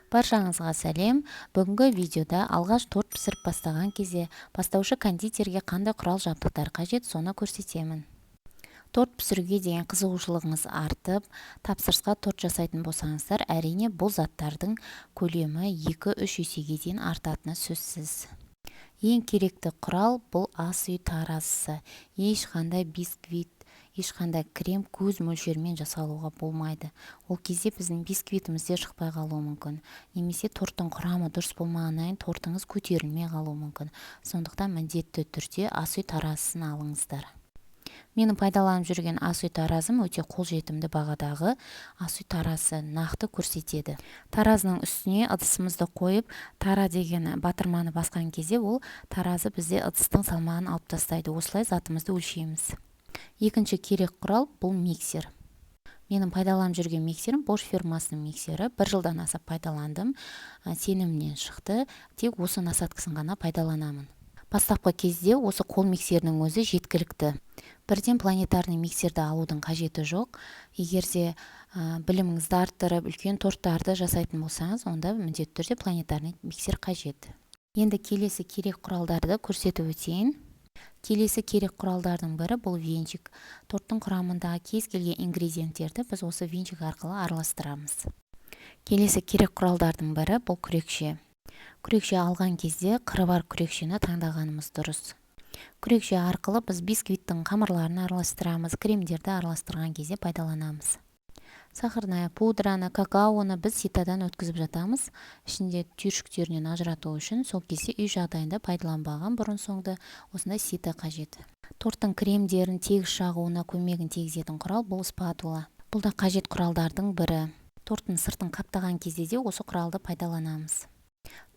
Баршаңызға сәлем. Бүгінгі видеода алғаш торт пісіріп бастаған кезде бастаушы кондитерге қандай құрал жабдықтар қажет, соны көрсетемін. Торт пісіруге деген қызығушылығыңыз артып, тапсырысқа торт жасайтын болсаңыздар, әрине бұл заттардың көлемі 2-3 есеге дейін артатыны сөзсіз. Ең керекті құрал бұл ас үй таразысы. Ешқандай бисквит, ешқандай крем көз мөлшермен жасалуға болмайды. Ол кезде біздің бисквитіміз де шықпай қалуы мүмкін. Немесе торттың құрамы дұрыс болмағаннан тортыңыз көтерілмей қалуы мүмкін. Сондықтан міндетті түрде ас үй таразысын алыңыздар. Менің пайдаланып жүрген ас үй таразым өте қолжетімді бағадағы ас үй таразысы нақты көрсетеді. Таразының үстіне ыдысымызды қойып, тара деген батырманы басқан кезде ол таразы бізде ыдыстың салмағын алып тастайды. Осылай затымызды өлшейміз. Екінші керек құрал бұл миксер. Менің пайдаланып жүрген миксерім Bosch фирмасының миксері. 1 жылдан аса пайдаландым. Сенімнен шықты. Тек осы насадкасын ғана пайдаланамын. Бастапқы кезде осы қол миксерінің өзі жеткілікті. Бірден планетарный миксерді алудың қажеті жоқ. Егерде біліміңізді арттырып, үлкен торттарды жасайтын болсаңыз, онда міндетті түрде планетарный миксер қажет. Енді келесі керек құралдарды көрсетіп өтейін. Келесі керек құралдардың бірі бұл венчик. Торттың құрамындағы кез келген ингредиенттерді біз осы венчик арқылы араластырамыз. Келесі керек құралдардың бірі бұл күрекше. Күрекше алған кезде қыры бар күрекшені таңдағанымыз дұрыс. Күрекше арқылы біз бисквиттің қамырларын араластырамыз, кремдерді араластырған кезде пайдаланамыз. Сахарная пудраны, какаоны біз ситадан өткізіп жатамыз. Ішінде түйіршіктерінен ажырату үшін сол кезде үй жағдайында пайдаланбаған бұрын-соңды осындай сита қажет. Торттың кремдерін тегіс жағуына көмегін тигізетін құрал бұл спатула. Бұл да қажет құралдардың бірі. Торттың сыртын қаптаған кезде де осы құралды пайдаланамыз.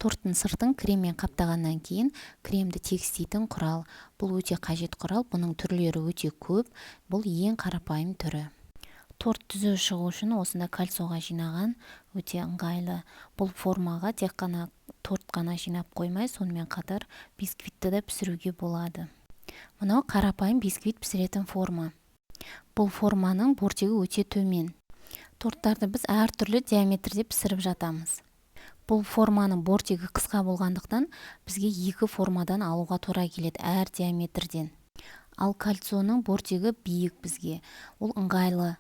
Торттың сыртын креммен қаптағаннан кейін кремді тегістейтін құрал. Бұл өте қажет құрал, бұның түрлері өте көп. Бұл ең қарапайым түрі. Торт түзу шығу үшін осында кальцоға жинаған өте ыңғайлы. Бұл формаға тек қана торт қана жинап қоймай, сонымен қатар бисквитті де пісіруге болады. Мынау қарапайым бисквит пісіретін форма. Бұл форманың бортегі өте төмен. Торттарды біз әртүрлі диаметрде пісіріп жатамыз. Бұл форманың бортегі қысқа болғандықтан бізге 2 формадан алуға тура келеді әр диаметрден. Ал кальцоның бортегі биік бізге. Ол ыңғайлы.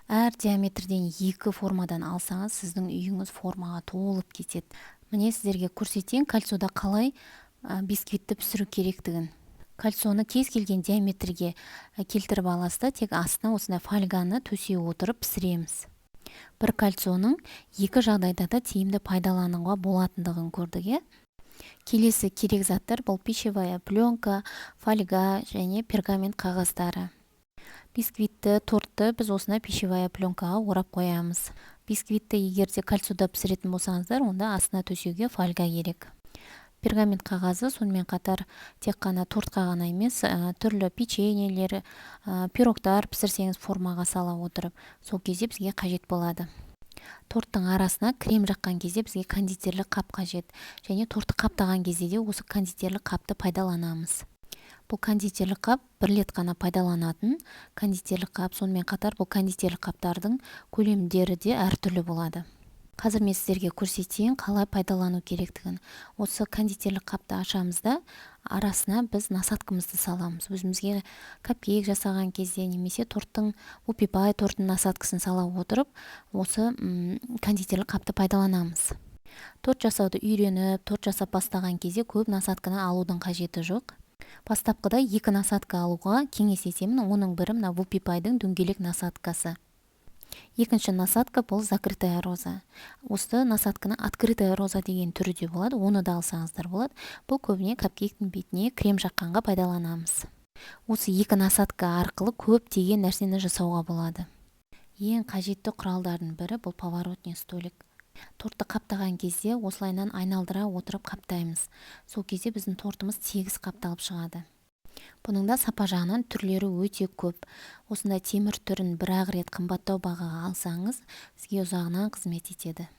Әр диаметрден 2 формадан алсаңыз, сіздің үйіңіз формаға толып кетеді. Міне сіздерге көрсетейін кальцода қалай бисквитті пісіру керектігін. Кальцоны кез келген диаметрге келтіріп аласыз, тек астына осындай фольганы төсей отырып пісіреміз. Бір кальцоның 2 жағдайда да тиімді пайдалануға болатындығын көрдік. Келесі керек заттар бұл пищевая пленка, фольга және пергамент қағаздары. Бисквитті, тортты біз осына пищевая пленкаға орап қоямыз. Бисквитті егерде кальцода пісіретін болсаңыздар, онда астына төсеуге фольга керек. Пергамент қағазы сонымен қатар тек қана тортқа ғана емес, түрлі печеньелер, пирогтар пісірсеңіз формаға сала отырып, сол кезде бізге қажет болады. Торттың арасына крем жаққан кезде бізге кондитерлік қап қажет, және тортты қаптаған кезде де осы кондитерлік қапты пайдаланамыз. Бұл кондитерлік қап бір рет қана пайдаланатын кондитерлік қап, сонымен қатар бұл кондитерлік қаптардың көлемдері де әртүрлі болады. Қазір мен сіздерге көрсетейін қалай пайдалану керектігін. Осы кондитерлік қапты ашамызда арасына біз насадкамызды саламыз. Өзімізге капкейк жасаған кезде немесе торттың упипай торттың насадкасын сала отырып, осы кондитерлік қапты пайдаланамыз. Торт жасауды үйреніп, торт жасап бастаған кезде көп насадканы алудың қажеті жоқ. Бастапқыда 2 насадка алуға кеңес етемін. Оның бірі мына упипайдың дөңгелек насадкасы. Екінші насадка бұл закрытая роза. Осы насадканы открытая роза деген түрі де болады, оны да алсаңыздар болады. Бұл көбіне капкейктің бетіне крем жаққанға пайдаланамыз. Осы 2 насадка арқылы көптеген нәрсені жасауға болады. Ең қажетті құралдардың бірі бұл поворотный столик. Тортты қаптаған кезде осылайынан айналдыра отырып қаптаймыз. Сол кезде біздің тортымыз тегіс қапталып шығады. Бұның да сапа жағынан түрлері өте көп. Осындай темір түрін бір-ақ рет қымбаттау бағаға алсаңыз, сізге ұзағынан қызмет етеді.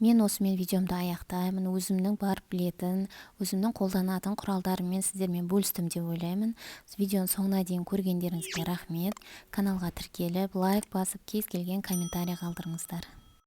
Мен осымен видеомды аяқтаймын. Өзімнің бар білетін, өзімнің қолданатын құралдарыммен сіздермен бөлістім деп ойлаймын. Видеоның соңына дейін көргендеріңізге рахмет. Каналға тіркеліп, лайк басып, кез келген комментарий қалдырыңыздар.